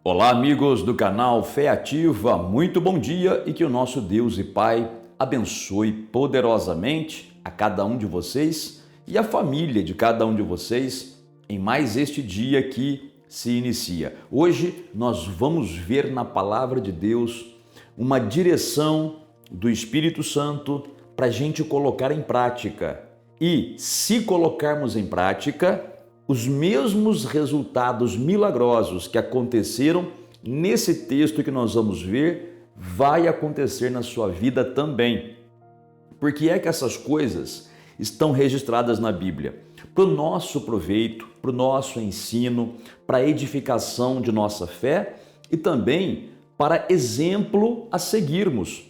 Olá, amigos do canal Fé Ativa, muito bom dia e que o nosso Deus e Pai abençoe poderosamente a cada um de vocês e a família de cada um de vocês em mais este dia que se inicia. Hoje nós vamos ver na palavra de Deus uma direção do Espírito Santo para a gente colocar em prática. E se colocarmos em prática, os mesmos resultados milagrosos que aconteceram nesse texto que nós vamos ver, vai acontecer na sua vida também. Porque é que essas coisas estão registradas na Bíblia? Para o nosso proveito, para o nosso ensino, para a edificação de nossa fé e também para exemplo a seguirmos.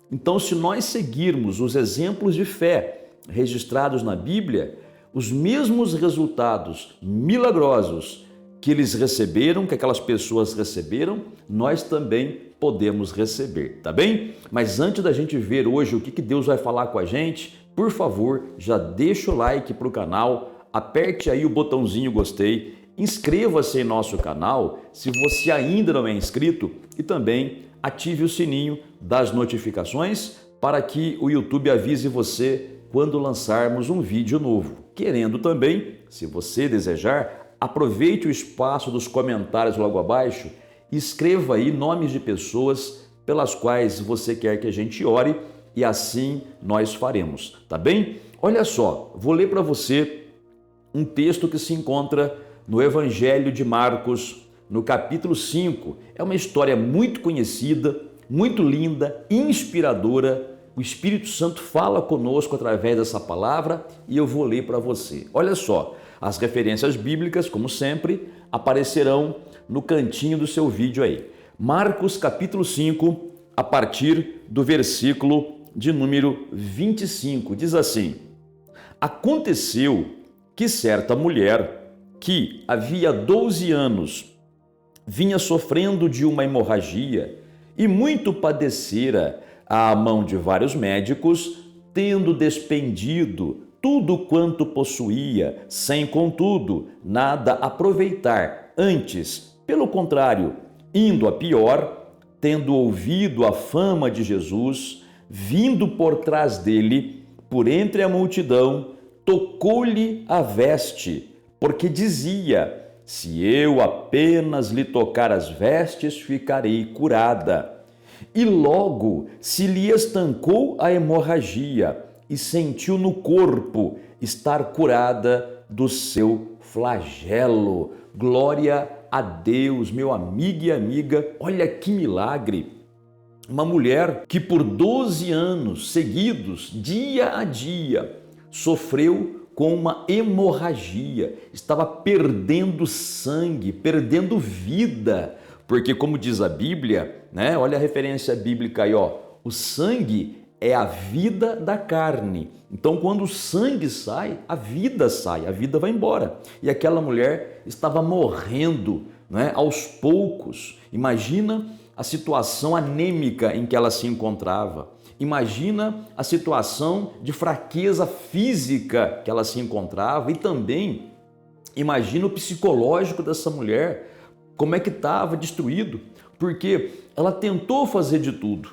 Então, se nós seguirmos os exemplos de fé registrados na Bíblia, os mesmos resultados milagrosos que eles receberam, que aquelas pessoas receberam, nós também podemos receber, tá bem? Mas antes da gente ver hoje o que Deus vai falar com a gente, por favor, já deixa o like para o canal, aperte aí o botãozinho gostei, inscreva-se em nosso canal se você ainda não é inscrito e também ative o sininho das notificações para que o YouTube avise você quando lançarmos um vídeo novo. Querendo também, se você desejar, aproveite o espaço dos comentários logo abaixo e escreva aí nomes de pessoas pelas quais você quer que a gente ore e assim nós faremos, tá bem? Olha só, vou ler para você um texto que se encontra no Evangelho de Marcos, no capítulo 5. É uma história muito conhecida, muito linda, inspiradora. O Espírito Santo fala conosco através dessa palavra e eu vou ler para você. Olha só, as referências bíblicas, como sempre, aparecerão no cantinho do seu vídeo aí. Marcos capítulo 5, a partir do versículo de número 25, diz assim: Aconteceu que certa mulher, que havia 12 anos, vinha sofrendo de uma hemorragia e muito padecera à mão de vários médicos, tendo despendido tudo quanto possuía, sem, contudo, nada aproveitar. Antes, pelo contrário, indo a pior, tendo ouvido a fama de Jesus, vindo por trás dele, por entre a multidão, tocou-lhe a veste, porque dizia: se eu apenas lhe tocar as vestes, ficarei curada. E logo se lhe estancou a hemorragia e sentiu no corpo estar curada do seu flagelo. Glória a Deus, meu amigo e amiga, olha que milagre. Uma mulher que por 12 anos seguidos, dia a dia, sofreu com uma hemorragia, estava perdendo sangue, perdendo vida, porque como diz a Bíblia, né? Olha a referência bíblica aí, ó. O sangue é a vida da carne. Então, quando o sangue sai, a vida vai embora. E aquela mulher estava morrendo, né? Aos poucos. Imagina a situação anêmica em que ela se encontrava. Imagina a situação de fraqueza física que ela se encontrava e também imagina o psicológico dessa mulher, como é que estava destruído, porque ela tentou fazer de tudo.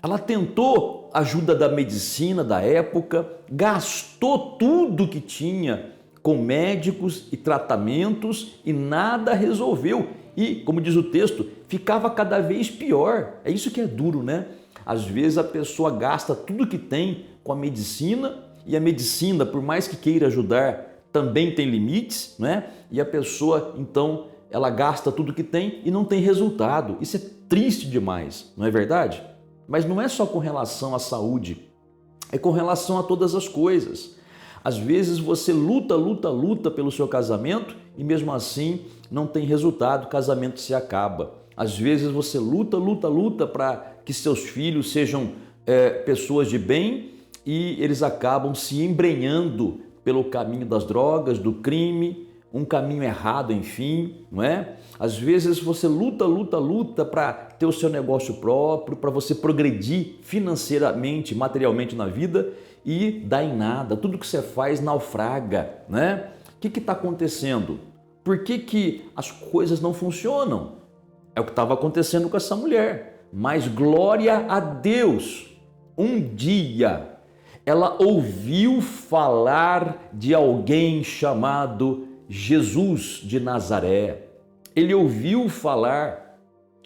Ela tentou ajuda da medicina da época, gastou tudo que tinha com médicos e tratamentos e nada resolveu. E, como diz o texto, ficava cada vez pior. É isso que é duro, né? Às vezes a pessoa gasta tudo que tem com a medicina e a medicina, por mais que queira ajudar, também tem limites, né? E a pessoa, então, ela gasta tudo que tem e não tem resultado. Isso é triste demais, não é verdade? Mas não é só com relação à saúde, é com relação a todas as coisas. Às vezes você luta pelo seu casamento e mesmo assim não tem resultado, o casamento se acaba. Às vezes você luta para que seus filhos sejam pessoas de bem e eles acabam se embrenhando pelo caminho das drogas, do crime, um caminho errado, enfim, não é? Às vezes você luta para ter o seu negócio próprio, para você progredir financeiramente, materialmente na vida e dá em nada. Tudo que você faz naufraga, né? O que está acontecendo? Por que as coisas não funcionam? É o que estava acontecendo com essa mulher. Mas glória a Deus, um dia ela ouviu falar de alguém chamado Jesus de Nazaré. Ele ouviu falar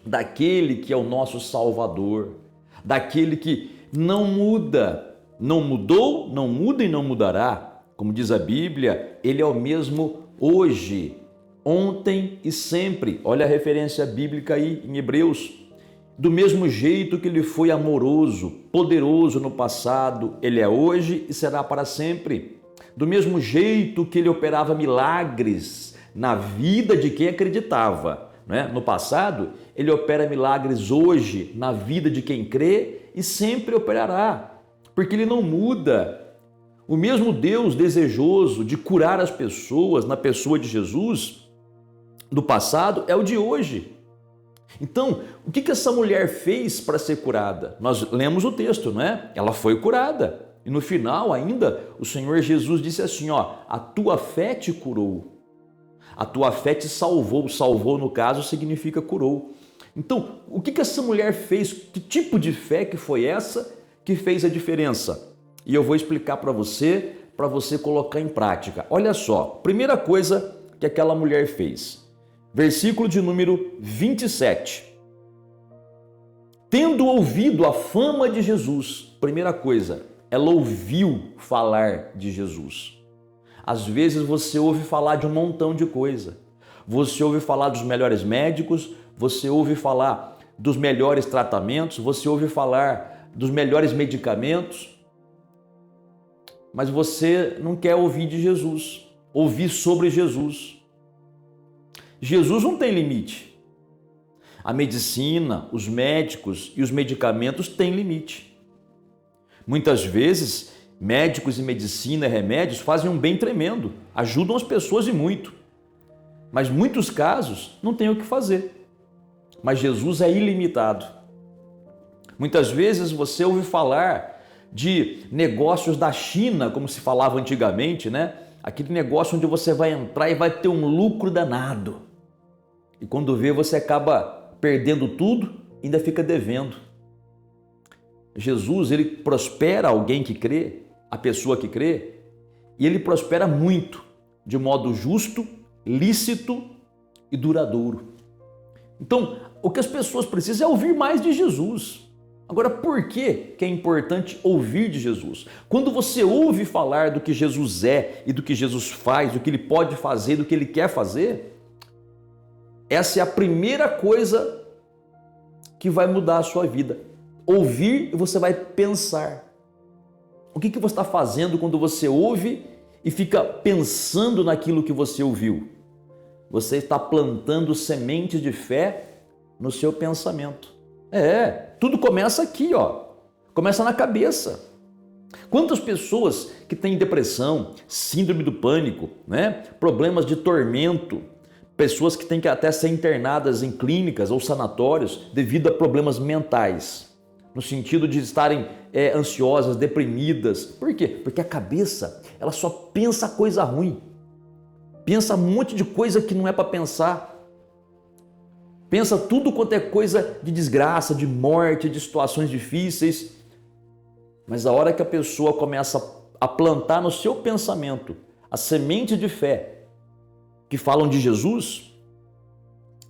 daquele que é o nosso Salvador, daquele que não muda, não mudou, não muda e não mudará. Como diz a Bíblia, ele é o mesmo hoje, ontem e sempre. Olha a referência bíblica aí em Hebreus. Do mesmo jeito que ele foi amoroso, poderoso no passado, ele é hoje e será para sempre. Do mesmo jeito que ele operava milagres na vida de quem acreditava, né? No passado, ele opera milagres hoje na vida de quem crê e sempre operará, porque ele não muda. O mesmo Deus desejoso de curar as pessoas na pessoa de Jesus do passado é o de hoje. Então, o que essa mulher fez para ser curada? Nós lemos o texto, não é? Ela foi curada. E no final ainda, o Senhor Jesus disse assim, ó, a tua fé te curou. A tua fé te salvou. Salvou, no caso, significa curou. Então, o que essa mulher fez? Que tipo de fé que foi essa que fez a diferença? E eu vou explicar para você colocar em prática. Olha só, primeira coisa que aquela mulher fez. Versículo de número 27. Tendo ouvido a fama de Jesus, primeira coisa, ela ouviu falar de Jesus. Às vezes você ouve falar de um montão de coisa. Você ouve falar dos melhores médicos, você ouve falar dos melhores tratamentos, você ouve falar dos melhores medicamentos, mas você não quer ouvir de Jesus, ouvir sobre Jesus. Jesus não tem limite. A medicina, os médicos e os medicamentos têm limite. Muitas vezes, médicos e medicina e remédios fazem um bem tremendo, ajudam as pessoas e muito. Mas em muitos casos não tem o que fazer. Mas Jesus é ilimitado. Muitas vezes você ouve falar de negócios da China, como se falava antigamente, né? Aquele negócio onde você vai entrar e vai ter um lucro danado. E quando vê, você acaba perdendo tudo e ainda fica devendo. Jesus, ele prospera alguém que crê, a pessoa que crê, e ele prospera muito, de modo justo, lícito e duradouro. Então, o que as pessoas precisam é ouvir mais de Jesus. Agora, por que é importante ouvir de Jesus? Quando você ouve falar do que Jesus é e do que Jesus faz, do que ele pode fazer, do que ele quer fazer, essa é a primeira coisa que vai mudar a sua vida. Ouvir e você vai pensar. O que você está fazendo quando você ouve e fica pensando naquilo que você ouviu? Você está plantando sementes de fé no seu pensamento. Tudo começa aqui, ó. Começa na cabeça. Quantas pessoas que têm depressão, síndrome do pânico, né? Problemas de tormento, pessoas que têm que até ser internadas em clínicas ou sanatórios devido a problemas mentais, no sentido de estarem ansiosas, deprimidas. Por quê? Porque a cabeça, ela só pensa coisa ruim. Pensa um monte de coisa que não é para pensar. Pensa tudo quanto é coisa de desgraça, de morte, de situações difíceis. Mas a hora que a pessoa começa a plantar no seu pensamento a semente de fé, que falam de Jesus,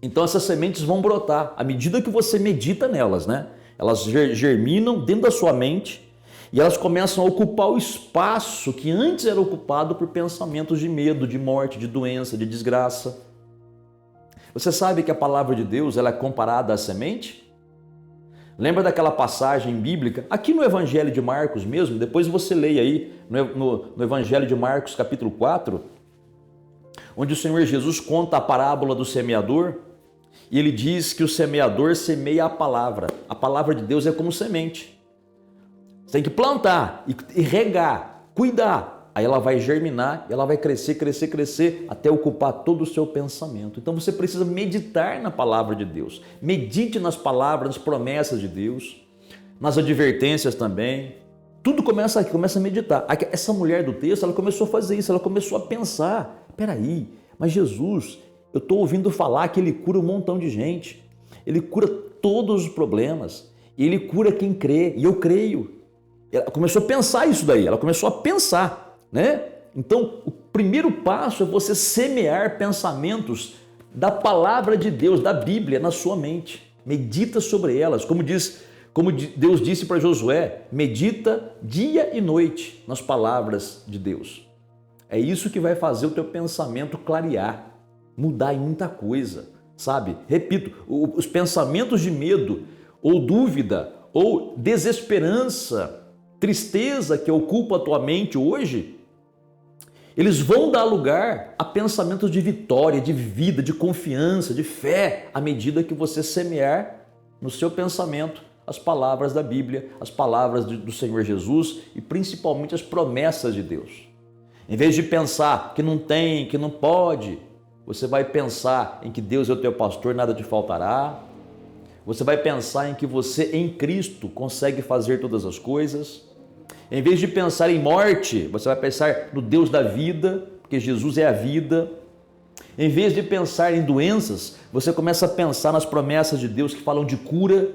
então essas sementes vão brotar à medida que você medita nelas, né? Elas germinam dentro da sua mente e elas começam a ocupar o espaço que antes era ocupado por pensamentos de medo, de morte, de doença, de desgraça. Você sabe que a palavra de Deus ela é comparada à semente? Lembra daquela passagem bíblica, aqui no Evangelho de Marcos mesmo, depois você leia aí no Evangelho de Marcos capítulo 4, onde o Senhor Jesus conta a parábola do semeador e ele diz que o semeador semeia a palavra. A palavra de Deus é como semente. Você tem que plantar e regar, cuidar. Aí ela vai germinar, ela vai crescer, crescer, crescer, até ocupar todo o seu pensamento. Então você precisa meditar na palavra de Deus. Medite nas palavras, nas promessas de Deus, nas advertências também. Tudo começa aqui, começa a meditar. Essa mulher do texto, ela começou a fazer isso, ela começou a pensar. Peraí, mas Jesus, eu estou ouvindo falar que ele cura um montão de gente. Ele cura todos os problemas. Ele cura quem crê, e eu creio. Ela começou a pensar isso daí, ela começou a pensar, né? Então, o primeiro passo é você semear pensamentos da palavra de Deus, da Bíblia, na sua mente. Medita sobre elas, como Deus disse para Josué, medita dia e noite nas palavras de Deus. É isso que vai fazer o teu pensamento clarear, mudar em muita coisa, sabe? Repito, os pensamentos de medo, ou dúvida, ou desesperança, tristeza que ocupa a tua mente hoje, eles vão dar lugar a pensamentos de vitória, de vida, de confiança, de fé, à medida que você semear no seu pensamento as palavras da Bíblia, as palavras do Senhor Jesus e principalmente as promessas de Deus. Em vez de pensar que não tem, que não pode, você vai pensar em que Deus é o teu pastor, nada te faltará. Você vai pensar em que você em Cristo consegue fazer todas as coisas. Em vez de pensar em morte, você vai pensar no Deus da vida, porque Jesus é a vida. Em vez de pensar em doenças, você começa a pensar nas promessas de Deus que falam de cura.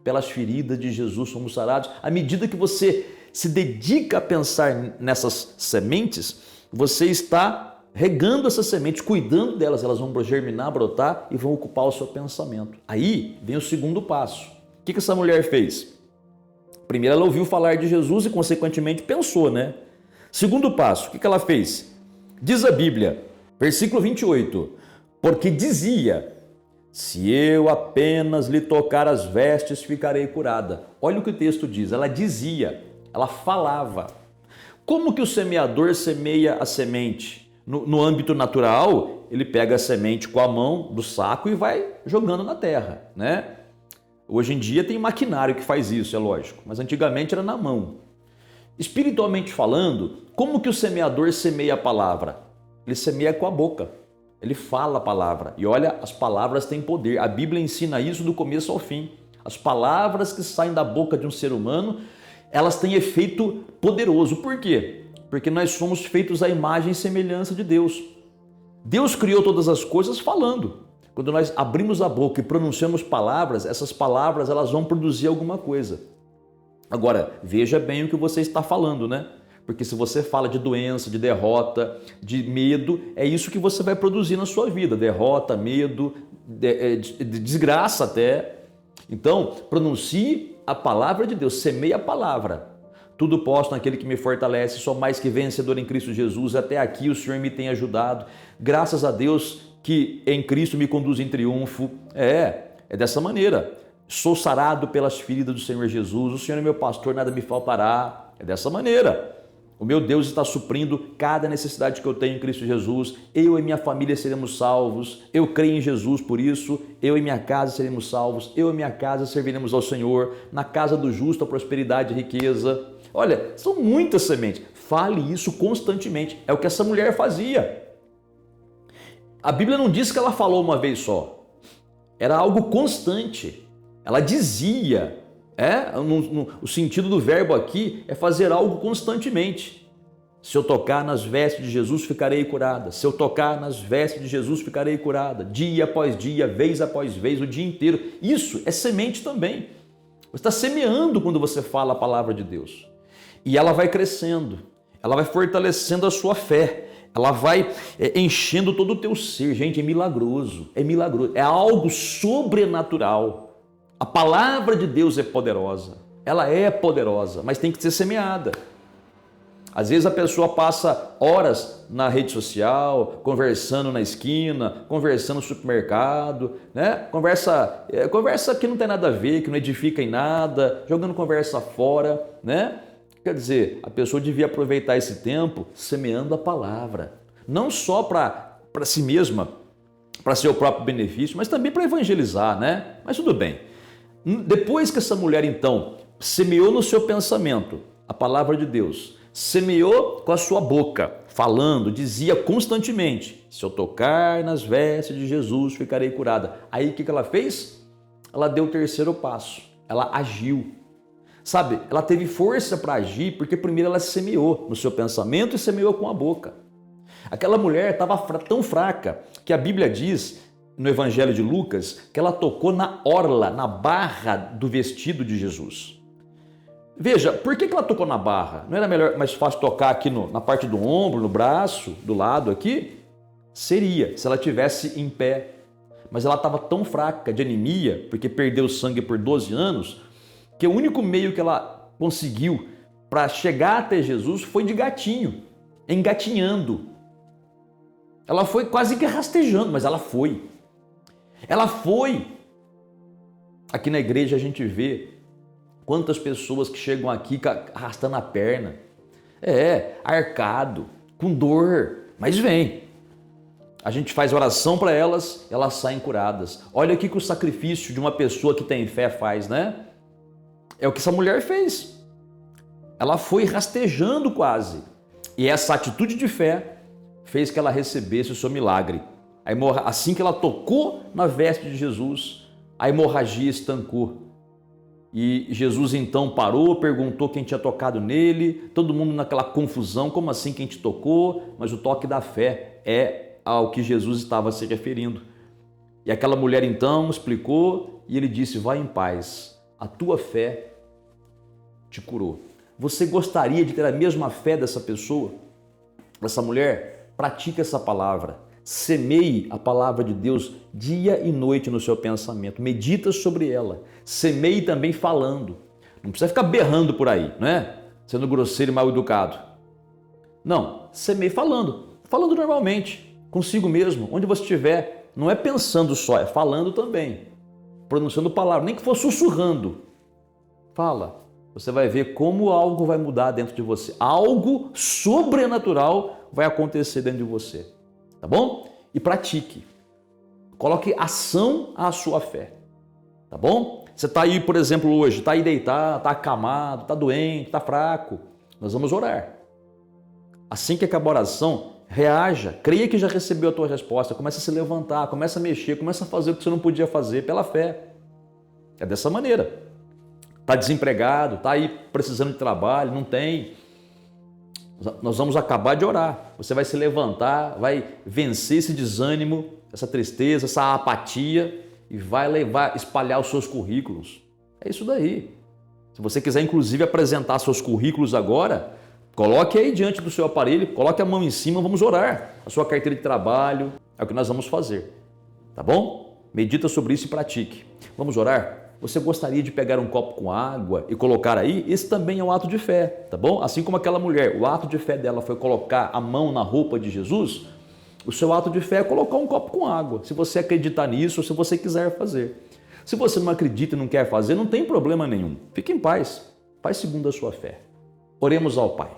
Pelas feridas de Jesus somos sarados. À medida que você se dedica a pensar nessas sementes, você está regando essas sementes, cuidando delas, elas vão germinar, brotar e vão ocupar o seu pensamento. Aí vem o segundo passo. O que essa mulher fez? Primeiro ela ouviu falar de Jesus e consequentemente pensou, né? Segundo passo, o que ela fez? Diz a Bíblia, versículo 28, porque dizia, se eu apenas lhe tocar as vestes, ficarei curada. Olha o que o texto diz, ela dizia, ela falava. Como que o semeador semeia a semente? No âmbito natural, ele pega a semente com a mão do saco e vai jogando na terra, né? Hoje em dia tem maquinário que faz isso, é lógico, mas antigamente era na mão. Espiritualmente falando, como que o semeador semeia a palavra? Ele semeia com a boca, ele fala a palavra. E olha, as palavras têm poder, a Bíblia ensina isso do começo ao fim. As palavras que saem da boca de um ser humano, elas têm efeito poderoso. Por quê? Porque nós somos feitos à imagem e semelhança de Deus. Deus criou todas as coisas falando. Quando nós abrimos a boca e pronunciamos palavras, essas palavras elas vão produzir alguma coisa. Agora, veja bem o que você está falando, né? Porque se você fala de doença, de derrota, de medo, é isso que você vai produzir na sua vida. Derrota, medo, desgraça até. Então, pronuncie a palavra de Deus, semeie a palavra. Tudo posso naquele que me fortalece, sou mais que vencedor em Cristo Jesus. Até aqui o Senhor me tem ajudado. Graças a Deus que em Cristo me conduz em triunfo. É dessa maneira. Sou sarado pelas feridas do Senhor Jesus. O Senhor é meu pastor, nada me faltará. É dessa maneira. O meu Deus está suprindo cada necessidade que eu tenho em Cristo Jesus. Eu e minha família seremos salvos. Eu creio em Jesus, por isso eu e minha casa seremos salvos. Eu e minha casa serviremos ao Senhor. Na casa do justo a prosperidade e riqueza. Olha, são muitas sementes. Fale isso constantemente. É o que essa mulher fazia. A Bíblia não diz que ela falou uma vez só. Era algo constante. Ela dizia. O sentido do verbo aqui é fazer algo constantemente. Se eu tocar nas vestes de Jesus, ficarei curada. Se eu tocar nas vestes de Jesus, ficarei curada. Dia após dia, vez após vez, o dia inteiro. Isso é semente também. Você está semeando quando você fala a palavra de Deus. E ela vai crescendo, ela vai fortalecendo a sua fé, ela vai enchendo todo o teu ser. Gente, é milagroso, é algo sobrenatural. A palavra de Deus é poderosa, ela é poderosa, mas tem que ser semeada. Às vezes a pessoa passa horas na rede social, conversando na esquina, conversando no supermercado, né? Conversa que não tem nada a ver, que não edifica em nada, jogando conversa fora, né? Quer dizer, a pessoa devia aproveitar esse tempo semeando a palavra, não só para si mesma, para seu próprio benefício, mas também para evangelizar, né? Mas tudo bem. Depois que essa mulher, então, semeou no seu pensamento a palavra de Deus, semeou com a sua boca, falando, dizia constantemente, se eu tocar nas vestes de Jesus, ficarei curada. Aí o que ela fez? Ela deu o terceiro passo, ela agiu. Sabe, ela teve força para agir porque primeiro ela semeou no seu pensamento e semeou com a boca. Aquela mulher estava tão fraca que a Bíblia diz no Evangelho de Lucas que ela tocou na orla, na barra do vestido de Jesus. Veja, por que ela tocou na barra? Não era melhor, mais fácil tocar aqui na parte do ombro, no braço, do lado aqui? Seria, se ela tivesse em pé. Mas ela estava tão fraca de anemia, porque perdeu sangue por 12 anos, que o único meio que ela conseguiu para chegar até Jesus foi de gatinho, engatinhando. Ela foi quase que rastejando, mas ela foi. Ela foi. Aqui na igreja a gente vê quantas pessoas que chegam aqui arrastando a perna, arcado, com dor, mas vem. A gente faz oração para elas, elas saem curadas. Olha o que o sacrifício de uma pessoa que tem fé faz, né? É o que essa mulher fez. Ela foi rastejando quase. E essa atitude de fé fez que ela recebesse o seu milagre. Assim que ela tocou na veste de Jesus, a hemorragia estancou. E Jesus então parou, perguntou quem tinha tocado nele, todo mundo naquela confusão, como assim quem te tocou? Mas o toque da fé é ao que Jesus estava se referindo. E aquela mulher então explicou e ele disse: vai em paz, a tua fé te curou. Você gostaria de ter a mesma fé dessa pessoa? Dessa mulher? Pratique essa palavra. Semeie a palavra de Deus dia e noite no seu pensamento. Medita sobre ela. Semeie também falando. Não precisa ficar berrando por aí, não é? Sendo grosseiro e mal educado. Não, semeie falando. Falando normalmente, consigo mesmo, onde você estiver. Não é pensando só, é falando também. Pronunciando palavras, nem que for sussurrando. Fala. Você vai ver como algo vai mudar dentro de você. Algo sobrenatural vai acontecer dentro de você. Tá bom? E pratique. Coloque ação à sua fé. Tá bom? Você está aí, por exemplo, hoje, está aí deitado, está acamado, está doente, está fraco. Nós vamos orar. Assim que acabar a oração, reaja. Creia que já recebeu a tua resposta. Começa a se levantar, começa a mexer, começa a fazer o que você não podia fazer pela fé. É dessa maneira. Está desempregado, está aí precisando de trabalho, não tem. Nós vamos acabar de orar. Você vai se levantar, vai vencer esse desânimo, essa tristeza, essa apatia e vai espalhar os seus currículos. É isso daí. Se você quiser, inclusive, apresentar seus currículos agora, coloque aí diante do seu aparelho, coloque a mão em cima, vamos orar. A sua carteira de trabalho, é o que nós vamos fazer. Tá bom? Medita sobre isso e pratique. Vamos orar? Você gostaria de pegar um copo com água e colocar aí? Esse também é um ato de fé, tá bom? Assim como aquela mulher, o ato de fé dela foi colocar a mão na roupa de Jesus, o seu ato de fé é colocar um copo com água, se você acreditar nisso ou se você quiser fazer. Se você não acredita e não quer fazer, não tem problema nenhum. Fique em paz. Faz segundo a sua fé. Oremos ao Pai.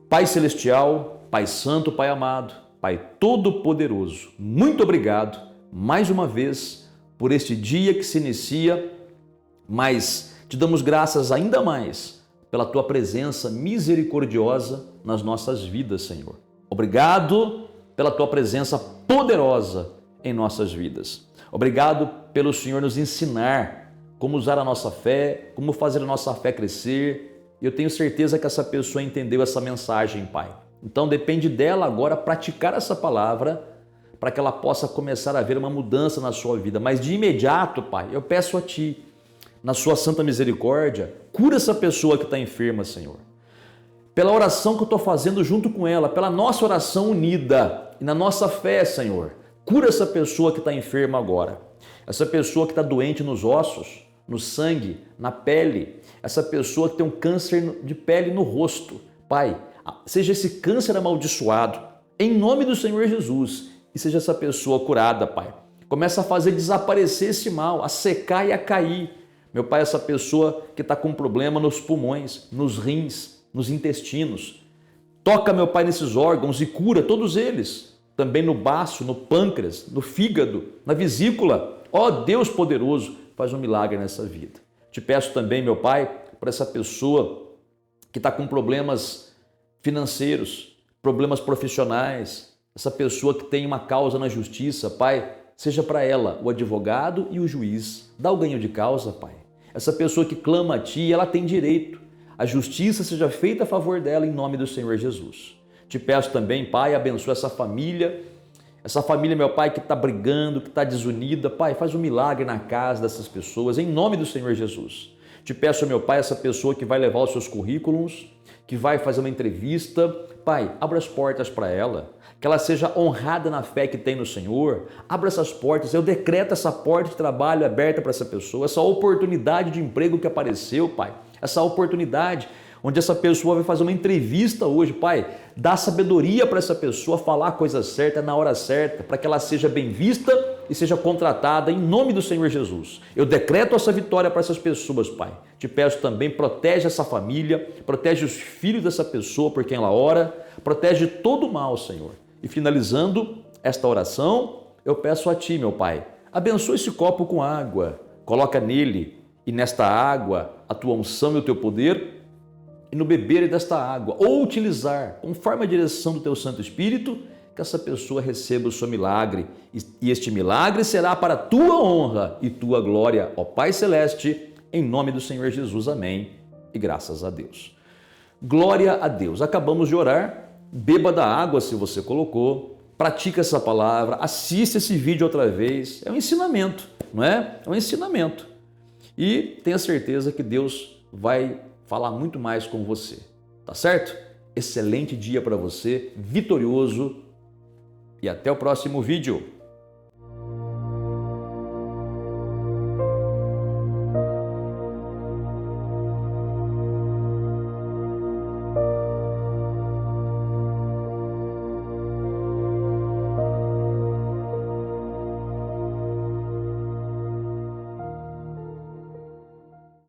Pai Celestial, Pai Santo, Pai amado, Pai Todo-Poderoso, muito obrigado mais uma vez por este dia que se inicia, mas te damos graças ainda mais pela tua presença misericordiosa nas nossas vidas, Senhor. Obrigado pela tua presença poderosa em nossas vidas. Obrigado pelo Senhor nos ensinar como usar a nossa fé, como fazer a nossa fé crescer. E eu tenho certeza que essa pessoa entendeu essa mensagem, Pai. Então depende dela agora praticar essa palavra para que ela possa começar a ver uma mudança na sua vida. Mas de imediato, Pai, eu peço a Ti, na sua santa misericórdia, cura essa pessoa que está enferma, Senhor. Pela oração que eu estou fazendo junto com ela, pela nossa oração unida e na nossa fé, Senhor, cura essa pessoa que está enferma agora. Essa pessoa que está doente nos ossos, no sangue, na pele. Essa pessoa que tem um câncer de pele no rosto. Pai, seja esse câncer amaldiçoado, em nome do Senhor Jesus, e seja essa pessoa curada, Pai. Começa a fazer desaparecer esse mal, a secar e a cair. Meu Pai, essa pessoa que está com problema nos pulmões, nos rins, nos intestinos. Toca, meu Pai, nesses órgãos e cura todos eles. Também no baço, no pâncreas, no fígado, na vesícula. Ó Deus poderoso, faz um milagre nessa vida. Te peço também, meu Pai, para essa pessoa que está com problemas financeiros, problemas profissionais, essa pessoa que tem uma causa na justiça, Pai, seja para ela o advogado e o juiz. Dá o ganho de causa, Pai. Essa pessoa que clama a Ti, ela tem direito. A justiça seja feita a favor dela em nome do Senhor Jesus. Te peço também, Pai, abençoa essa família Essa família, meu Pai, que está brigando, que está desunida, Pai, faz um milagre na casa dessas pessoas, em nome do Senhor Jesus. Te peço, meu Pai, essa pessoa que vai levar os seus currículos, que vai fazer uma entrevista, Pai, abra as portas para ela, que ela seja honrada na fé que tem no Senhor. Abra essas portas, eu decreto essa porta de trabalho aberta para essa pessoa, essa oportunidade de emprego que apareceu, Pai, essa oportunidade onde essa pessoa vai fazer uma entrevista hoje, Pai, dá sabedoria para essa pessoa falar a coisa certa na hora certa, para que ela seja bem vista e seja contratada em nome do Senhor Jesus. Eu decreto essa vitória para essas pessoas, Pai. Te peço também, protege essa família, protege os filhos dessa pessoa por quem ela ora, protege todo o mal, Senhor. E finalizando esta oração, eu peço a Ti, meu Pai, abençoa esse copo com água, coloca nele e nesta água a Tua unção e o Teu poder, e no beber desta água, ou utilizar, conforme a direção do Teu Santo Espírito, que essa pessoa receba o seu milagre, e este milagre será para a Tua honra e Tua glória, ó Pai Celeste, em nome do Senhor Jesus, amém, e graças a Deus. Glória a Deus, acabamos de orar, beba da água se você colocou, pratica essa palavra, assista esse vídeo outra vez, é um ensinamento, não é? É um ensinamento, e tenha certeza que Deus vai falar muito mais com você, tá certo? Excelente dia para você, vitorioso, e até o próximo vídeo.